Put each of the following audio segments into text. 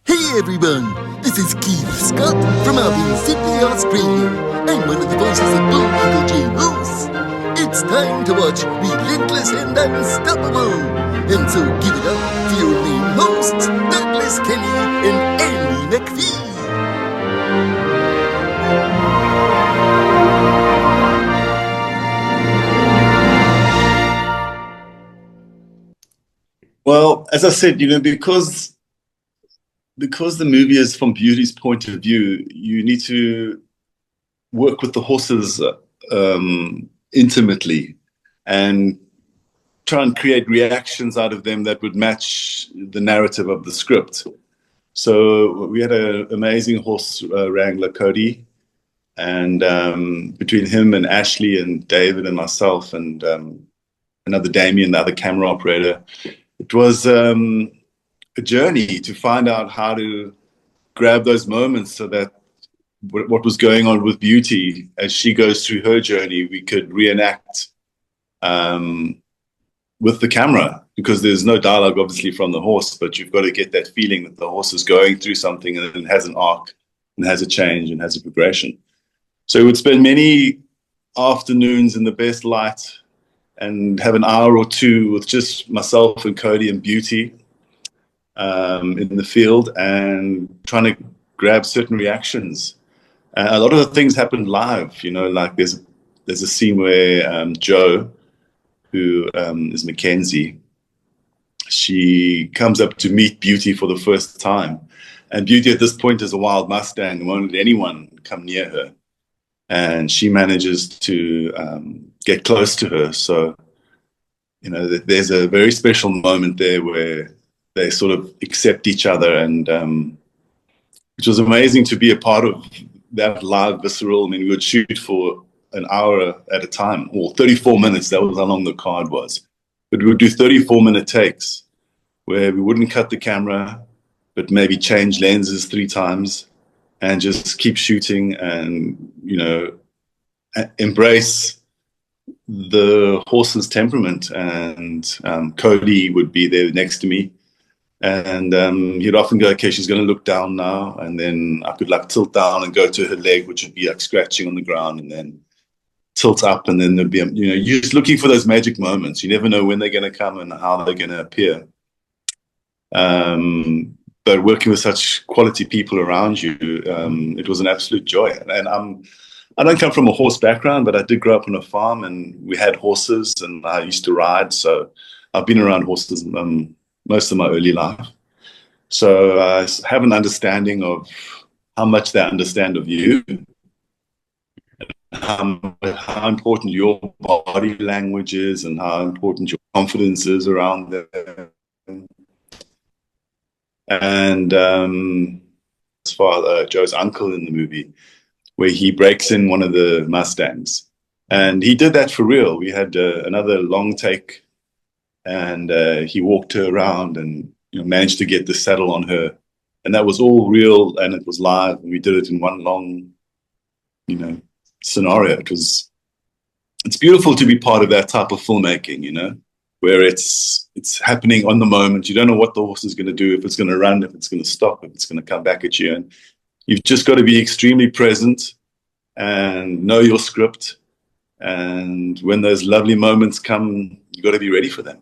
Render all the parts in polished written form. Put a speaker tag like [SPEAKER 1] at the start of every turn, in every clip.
[SPEAKER 1] Hey everyone, this is Keith Scott from up in Sydney, Australia. I'm one of the voices of Bull Eagle J. Roos. It's time to watch Relentless and Unstoppable. And so give it up for your main hosts, Douglas Kelly and Andy McPhee.
[SPEAKER 2] Well, as I said, because the movie is from Beauty's point of view, you need to work with the horses intimately and try and create reactions out of them that would match the narrative of the script. So we had an amazing horse wrangler, Cody, and between him and Ashley and David and myself and another Damien, the other camera operator, it was a journey to find out how to grab those moments so that what was going on with Beauty as she goes through her journey, we could reenact with the camera, because there's no dialogue obviously from the horse, but you've got to get that feeling that the horse is going through something and it has an arc and has a change and has a progression. So we would spend many afternoons in the best light and have an hour or two with just myself and Cody and Beauty in the field and trying to grab certain reactions. A lot of the things happened live, like there's a scene where Jo, who is Mackenzie, she comes up to meet Beauty for the first time. And Beauty at this point is a wild Mustang and won't let anyone come near her. And she manages to get close to her. So, there's a very special moment there where they sort of accept each other, and which was amazing to be a part of that live visceral. I mean, we would shoot for an hour at a time, or 34 minutes. That was how long the card was. But we would do 34-minute takes where we wouldn't cut the camera, but maybe change lenses 3 times and just keep shooting and, embrace the horse's temperament. And Cody would be there next to me. And he'd often go, okay, she's going to look down now. And then I could tilt down and go to her leg, which would be scratching on the ground, and then tilt up. And then there'd be, you're just looking for those magic moments. You never know when they're going to come and how they're going to appear. But working with such quality people around you, it was an absolute joy. And I don't come from a horse background, but I did grow up on a farm and we had horses and I used to ride. So I've been around horses most of my early life. So I have an understanding of how much they understand of you, how important your body language is and how important your confidence is around them. And his father, Joe's uncle in the movie, where he breaks in one of the Mustangs. And he did that for real. We had another long take, and he walked her around and managed to get the saddle on her. And that was all real, and it was live, and we did it in one long, scenario. It's beautiful to be part of that type of filmmaking, where it's happening on the moment. You don't know what the horse is going to do, if it's going to run, if it's going to stop, if it's going to come back at you. And you've just got to be extremely present and know your script. And when those lovely moments come, you got to be ready for them.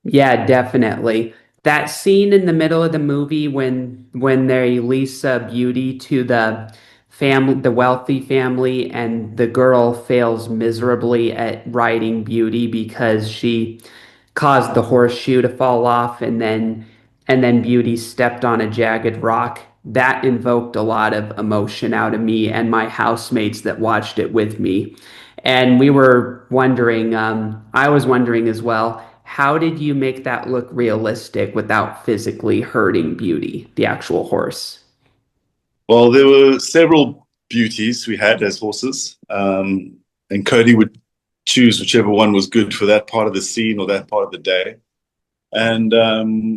[SPEAKER 3] Yeah, definitely. That scene in the middle of the movie when they lease Beauty to the family, the wealthy family, and the girl fails miserably at riding Beauty because she caused the horseshoe to fall off, and then Beauty stepped on a jagged rock. That invoked a lot of emotion out of me and my housemates that watched it with me. And we were wondering, I was wondering as well, how did you make that look realistic without physically hurting Beauty, the actual horse?
[SPEAKER 2] Well, there were several Beauties we had as horses, and Cody would choose whichever one was good for that part of the scene or that part of the day. And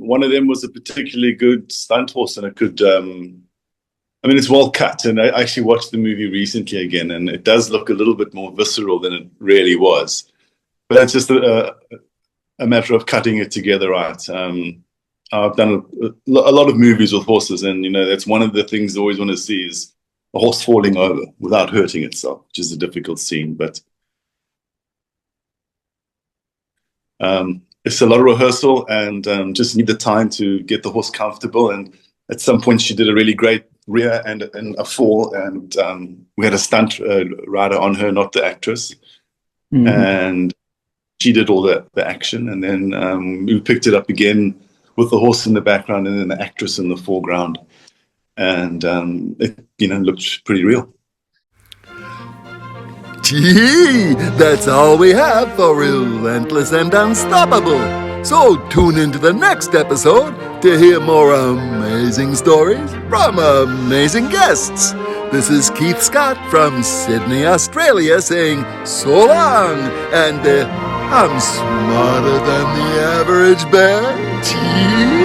[SPEAKER 2] one of them was a particularly good stunt horse, and it could, it's well cut. And I actually watched the movie recently again, and it does look a little bit more visceral than it really was. But that's just a matter of cutting it together right. I've done a lot of movies with horses, and that's one of the things I always want to see is a horse falling over without hurting itself, which is a difficult scene, but it's a lot of rehearsal and just need the time to get the horse comfortable. And at some point, she did a really great rear and a fall, and we had a stunt rider on her, not the actress, and she did all the action, and then we picked it up again with the horse in the background and then the actress in the foreground, and it looked pretty real.
[SPEAKER 1] Gee, that's all we have for Relentless and Unstoppable. So tune into the next episode to hear more amazing stories from amazing guests. This is Keith Scott from Sydney, Australia, saying so long, and I'm smarter than the average bear. Gee.